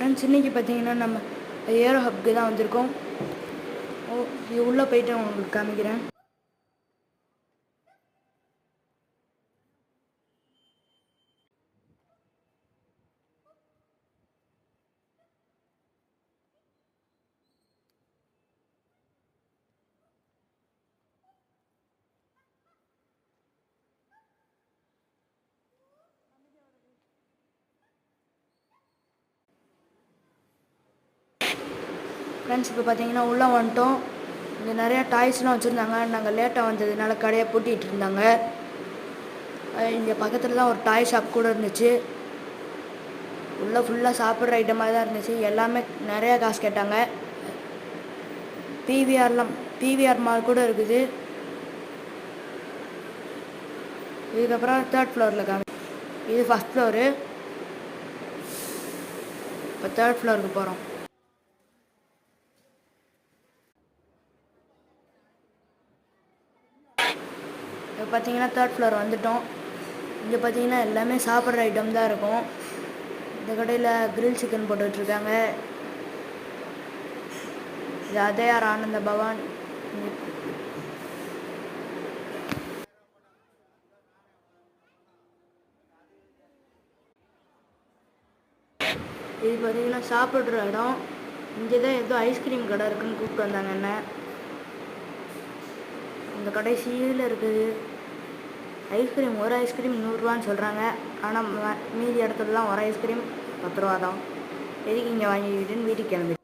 Friends, இன்றைக்கி பார்த்தீங்கன்னா நம்ம ஏரோ ஹப்க்கு தான் வந்திருக்கோம். இது உள்ளே போயிட்டு உங்களுக்கு காமிக்கிறேன். ஃப்ரெண்ட்ஸ், இப்போ பார்த்தீங்கன்னா உள்ளே வந்துட்டோம். இங்கே நிறையா டாய்ஸ்லாம் வச்சுருந்தாங்க. நாங்கள் லேட்டாக வந்ததுனால கடையை பூட்டிகிட்டு இருந்தாங்க. இங்கே பக்கத்தில் தான் ஒரு டாய் ஷாப் கூட இருந்துச்சு. உள்ளே ஃபுல்லாக சாப்பிட்ற ஐட்டமாக தான் இருந்துச்சு. எல்லாமே நிறையா காசு கேட்டாங்க. பிவிஆர் மால் கூட இருக்குது. இதுக்கப்புறம் 3rd ஃப்ளோரில் இது 1st ஃப்ளோரு. இப்போ 3rd ஃப்ளோருக்கு போகிறோம். இப்போ பார்த்தீங்கன்னா 3rd ஃப்ளோர் வந்துட்டோம். இங்கே பார்த்தீங்கன்னா எல்லாமே சாப்பிட்ற ஐட்டம் தான் இருக்கும். இந்த கடையில் கிரில் சிக்கன் போட்டுட்ருக்காங்க. இது அதேயார் ஆனந்த பவன். இது பார்த்தீங்கன்னா சாப்பிட்ற இடம். இங்கே தான் ஏதோ ஐஸ்கிரீம் கடை இருக்குதுன்னு கூப்பிட்டு வந்தாங்க என்ன. இந்த கடைசியில் இருக்குது. ஒரு ஐஸ்கிரீம் 100 ரூபான்னு சொல்கிறாங்க. ஆனால் மீதி இடத்துலலாம் ஒரு ஐஸ்கிரீம் 10 ரூபா தான். எதுக்கு இங்கே வாங்கிக்கிட்டுன்னு வீட்டுக்கு கிளம்பி